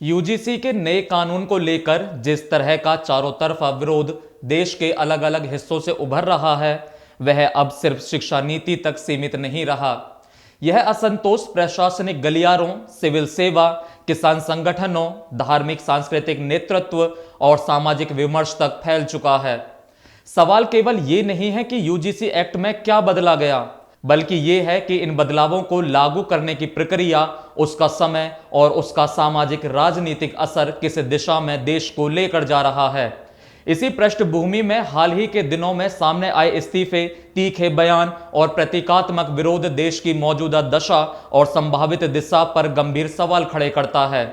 UGC के नए कानून को लेकर जिस तरह का चारों तरफा विरोध देश के अलग अलग हिस्सों से उभर रहा है, वह अब सिर्फ शिक्षा नीति तक सीमित नहीं रहा। यह असंतोष प्रशासनिक गलियारों, सिविल सेवा, किसान संगठनों, धार्मिक सांस्कृतिक नेतृत्व और सामाजिक विमर्श तक फैल चुका है। सवाल केवल ये नहीं है कि यूजीसी एक्ट में क्या बदला गया, बल्कि ये है कि इन बदलावों को लागू करने की प्रक्रिया, उसका समय और उसका सामाजिक राजनीतिक असर किस दिशा में देश को लेकर जा रहा है। इसी पृष्ठभूमि में हाल ही के दिनों में सामने आए इस्तीफे, तीखे बयान और प्रतीकात्मक विरोध देश की मौजूदा दशा और संभावित दिशा पर गंभीर सवाल खड़े करता है।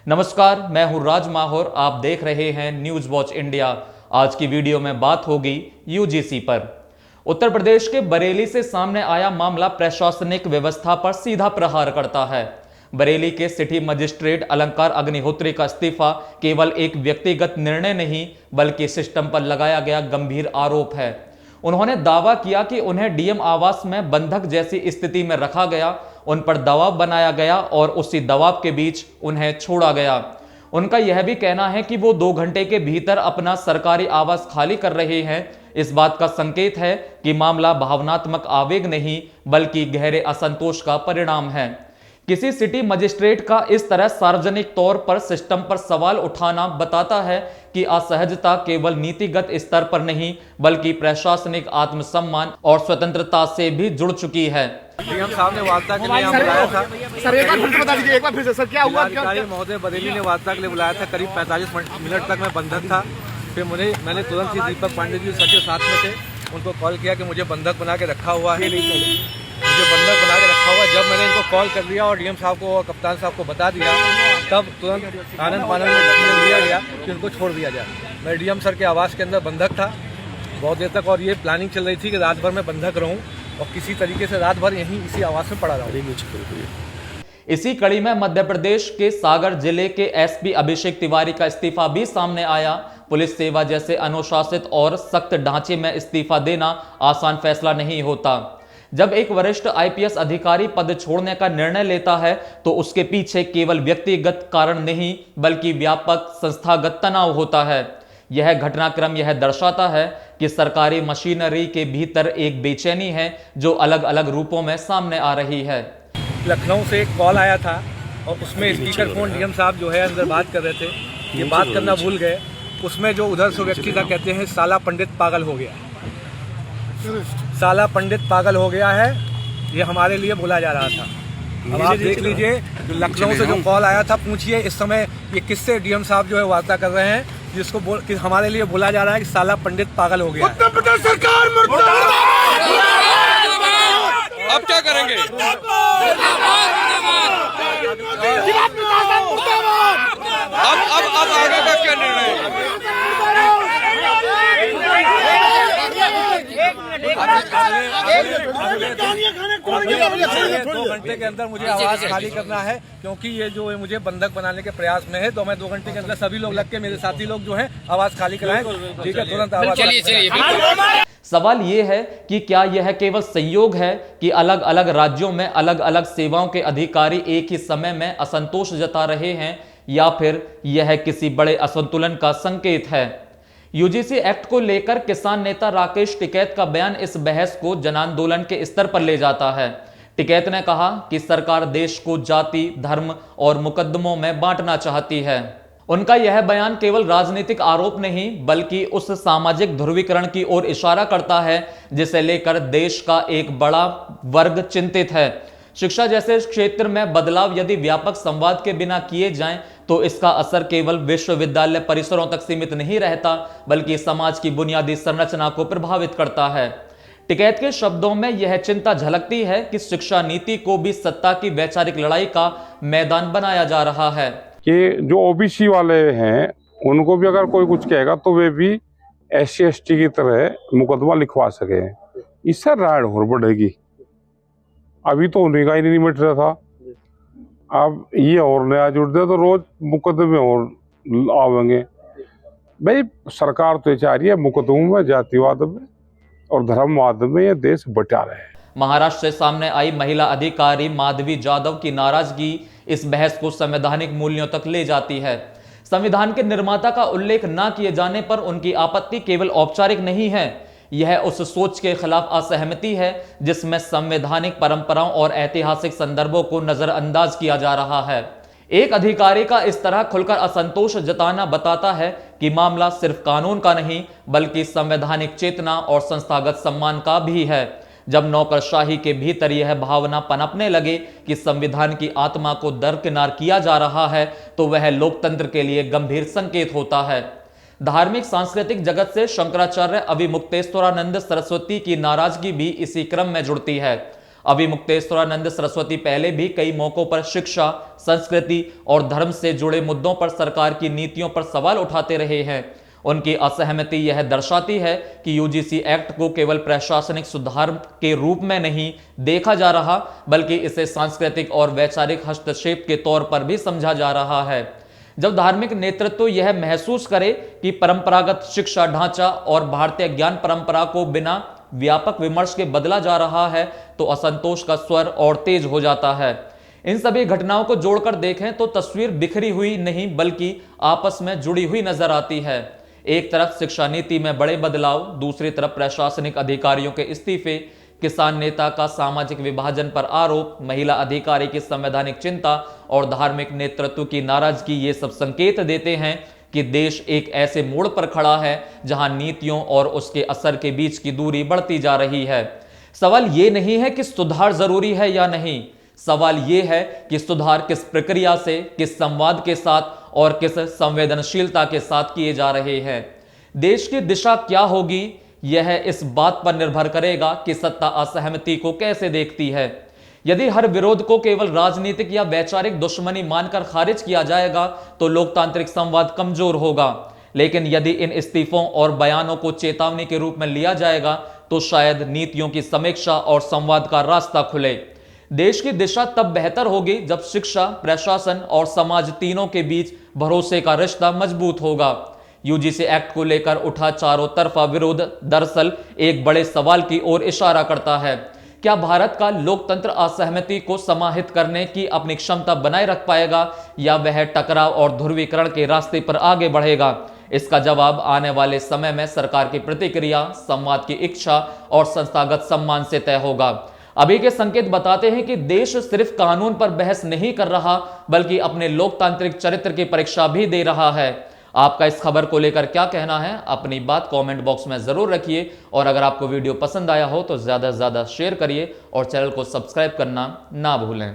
नमस्कार, मैं हूं राज माहौर, आप देख रहे हैं न्यूज वॉच इंडिया। आज की वीडियो में बात होगी यूजीसी पर। उत्तर प्रदेश के बरेली से सामने आया मामला प्रशासनिक व्यवस्था पर सीधा प्रहार करता है। बरेली के सिटी मजिस्ट्रेट अलंकार अग्निहोत्री का इस्तीफा केवल एक व्यक्तिगत निर्णय नहीं, बल्कि सिस्टम पर लगाया गया गंभीर आरोप है। उन्होंने दावा किया कि उन्हें डीएम आवास में बंधक जैसी स्थिति में रखा गया, उन पर दबाव बनाया गया और उसी दबाव के बीच उन्हें छोड़ा गया। उनका यह भी कहना है कि वो 2 घंटे के भीतर अपना सरकारी आवास खाली कर रहे हैं। इस बात का संकेत है कि मामला भावनात्मक आवेग नहीं, बल्कि गहरे असंतोष का परिणाम है। किसी सिटी मजिस्ट्रेट का इस तरह सार्वजनिक तौर पर सिस्टम पर सवाल उठाना बताता है कि असहजता केवल नीतिगत स्तर पर नहीं, बल्कि प्रशासनिक आत्मसम्मान और स्वतंत्रता से भी जुड़ चुकी है। डीएम साहब ने वार्ता के लिए यहाँ बुलाया था। सर एक बार फिर से बता दीजिए, एक बार फिर से सर क्या हुआ? महोदय बरेली ने वार्ता के लिए बुलाया था। करीब 45 मिनट तक मैं बंधक था। फिर मैंने तुरंत ही दीपक पांडे जी सचिव साथ में थे, उनको कॉल किया कि मुझे बंधक बना के रखा हुआ है, मुझे बंधक बना के रखा हुआ। जब मैंने इनको कॉल कर दिया और डीएम साहब को और कप्तान साहब को बता दिया, तब तुरंत आनंद पानंद में डिसीजन लिया गया कि उनको छोड़ दिया जाए। मैं डीएम सर के आवास के अंदर बंधक था बहुत देर तक, और ये प्लानिंग चल रही थी कि रात भर में बंधक रहूं और किसी तरीके से रात भर यहीं इसी आवास में पड़ा रहूं। इसी कड़ी में मध्य प्रदेश के सागर जिले के एसपी अभिषेक तिवारी का इस्तीफा भी सामने आया। पुलिस सेवा जैसे अनुशासित और सख्त ढांचे में इस्तीफा देना आसान फैसला नहीं होता। जब एक वरिष्ठ आईपीएस अधिकारी पद छोड़ने का निर्णय लेता है, तो उसके पीछे केवल व्यक्तिगत कारण नहीं, बल्कि व्यापक संस्थागत तनाव होता है। यह घटनाक्रम यह दर्शाता है कि सरकारी मशीनरी के भीतर एक बेचैनी है जो अलग अलग रूपों में सामने आ रही है। लखनऊ से एक कॉल आया था और उसमें स्पीकर फोन डीएम साहब जो है अंदर बात कर रहे थे, ये बात करना भूल गए। उसमें जो उधर से व्यक्ति था, कहते हैं साला पंडित पागल हो गया, साला पंडित पागल हो गया है, ये हमारे लिए बोला जा रहा था। अब आप देख लीजिए, लखनऊ से जो कॉल आया था, पूछिए इस समय ये किससे डीएम साहब जो है वार्ता कर रहे हैं, जिसको कि हमारे लिए बोला जा रहा है कि साला पंडित पागल हो गया। उत्तर प्रदेश सरकार अब क्या करेंगे? अब आगे का क्या निर्णय है? 2 घंटे के अंदर मुझे आवाज खाली करना है, क्योंकि ये जो है मुझे बंधक बनाने के प्रयास में है। तो मैं 2 घंटे के अंदर सभी लोग लग के, मेरे साथी लोग जो हैं, आवाज खाली कराएं। ठीक है, तुरंत आवाज। चलिए। सवाल यह है कि क्या यह केवल संयोग है कि अलग अलग राज्यों में अलग अलग सेवाओं के अधिकारी एक ही समय में असंतोष जता रहे हैं, या फिर यह किसी बड़े असंतुलन का संकेत है? यूजीसी एक्ट को लेकर किसान नेता राकेश टिकैत का बयान इस बहस को जन आंदोलन के स्तर पर ले जाता है। टिकैत ने कहा कि सरकार देश को जाति, धर्म और मुकदमों में बांटना चाहती है। उनका यह बयान केवल राजनीतिक आरोप नहीं, बल्कि उस सामाजिक ध्रुवीकरण की ओर इशारा करता है जिसे लेकर देश का एक बड़ा वर्ग चिंतित है। शिक्षा जैसे क्षेत्र में बदलाव यदि व्यापक संवाद के बिना किए जाएं, तो इसका असर केवल विश्वविद्यालय परिसरों तक सीमित नहीं रहता, बल्कि समाज की बुनियादी संरचना को प्रभावित करता है। टिकैत के शब्दों में यह चिंता झलकती है कि शिक्षा नीति को भी सत्ता की वैचारिक लड़ाई का मैदान बनाया जा रहा है। कि जो ओबीसी वाले हैं, उनको भी अगर कोई कुछ कहेगा तो वे भी SC ST की तरह मुकदमा लिखवा सके। इससे राइड और बढ़ेगी। अभी तो उन्हीं का ही नहीं मिट रहा था, अब ये और नया जुड़ दे तो रोज मुकदमे और आवेंगे। भाई सरकार तो चाह रही है मुकदमों में, जातिवाद में और धर्मवाद में ये देश बटा रहे। महाराष्ट्र से सामने आई महिला अधिकारी माधवी जाधव की नाराजगी इस बहस को संवैधानिक मूल्यों तक ले जाती है। संविधान के निर्माता का उल्लेख न किए जाने पर उनकी आपत्ति केवल औपचारिक नहीं है, यह उस सोच के खिलाफ असहमति है जिसमें संवैधानिक परंपराओं और ऐतिहासिक संदर्भों को नजरअंदाज किया जा रहा है। एक अधिकारी का इस तरह खुलकर असंतोष जताना बताता है कि मामला सिर्फ कानून का नहीं बल्कि संवैधानिक चेतना और संस्थागत सम्मान का भी है। जब नौकरशाही के भीतर यह भावना पनपने लगे कि संविधान की आत्मा को दरकिनार किया जा रहा है तो वह लोकतंत्र के लिए गंभीर संकेत होता है। धार्मिक सांस्कृतिक जगत से शंकराचार्य अविमुक्तेश्वरानंद सरस्वती की नाराजगी भी इसी क्रम में जुड़ती है। अविमुक्तेश्वरानंद सरस्वती पहले भी कई मौकों पर शिक्षा, संस्कृति और धर्म से जुड़े मुद्दों पर सरकार की नीतियों पर सवाल उठाते रहे हैं। उनकी असहमति यह दर्शाती है कि यूजीसी एक्ट को केवल प्रशासनिक सुधार के रूप में नहीं देखा जा रहा बल्कि इसे सांस्कृतिक और वैचारिक हस्तक्षेप के तौर पर भी समझा जा रहा है। जब धार्मिक नेतृत्व यह महसूस करे कि परंपरागत शिक्षा ढांचा और भारतीय ज्ञान परंपरा को बिना व्यापक विमर्श के बदला जा रहा है तो असंतोष का स्वर और तेज हो जाता है। इन सभी घटनाओं को जोड़कर देखें तो तस्वीर बिखरी हुई नहीं बल्कि आपस में जुड़ी हुई नजर आती है। एक तरफ शिक्षा नीति में बड़े बदलाव, दूसरी तरफ प्रशासनिक अधिकारियों के इस्तीफे, किसान नेता का सामाजिक विभाजन पर आरोप, महिला अधिकारी की संवैधानिक चिंता और धार्मिक नेतृत्व की नाराजगी, ये सब संकेत देते हैं कि देश एक ऐसे मोड़ पर खड़ा है जहां नीतियों और उसके असर के बीच की दूरी बढ़ती जा रही है। सवाल ये नहीं है कि सुधार जरूरी है या नहीं, सवाल ये है कि सुधार किस प्रक्रिया से, किस संवाद के साथ और किस संवेदनशीलता के साथ किए जा रहे हैं। देश की दिशा क्या होगी यह इस बात पर निर्भर करेगा कि सत्ता असहमति को कैसे देखती है। यदि हर विरोध को केवल राजनीतिक या वैचारिक दुश्मनी मानकर खारिज किया जाएगा तो लोकतांत्रिक संवाद कमजोर होगा, लेकिन यदि इन इस्तीफों और बयानों को चेतावनी के रूप में लिया जाएगा तो शायद नीतियों की समीक्षा और संवाद का रास्ता खुले। देश की दिशा तब बेहतर होगी जब शिक्षा, प्रशासन और समाज तीनों के बीच भरोसे का रिश्ता मजबूत होगा। यूजीसी एक्ट को लेकर उठा चारों तरफा विरोध दरअसल एक बड़े सवाल की ओर इशारा करता है। क्या भारत का लोकतंत्र असहमति को समाहित करने की अपनी क्षमता बनाए रख पाएगा या वह टकराव और ध्रुवीकरण के रास्ते पर आगे बढ़ेगा? इसका जवाब आने वाले समय में सरकार की प्रतिक्रिया, संवाद की इच्छा और संस्थागत सम्मान से तय होगा। अभी के संकेत बताते हैं कि देश सिर्फ कानून पर बहस नहीं कर रहा बल्कि अपने लोकतांत्रिक चरित्र की परीक्षा भी दे रहा है। आपका इस खबर को लेकर क्या कहना है? अपनी बात कमेंट बॉक्स में जरूर रखिए और अगर आपको वीडियो पसंद आया हो तो ज्यादा से ज्यादा शेयर करिए और चैनल को सब्सक्राइब करना ना भूलें।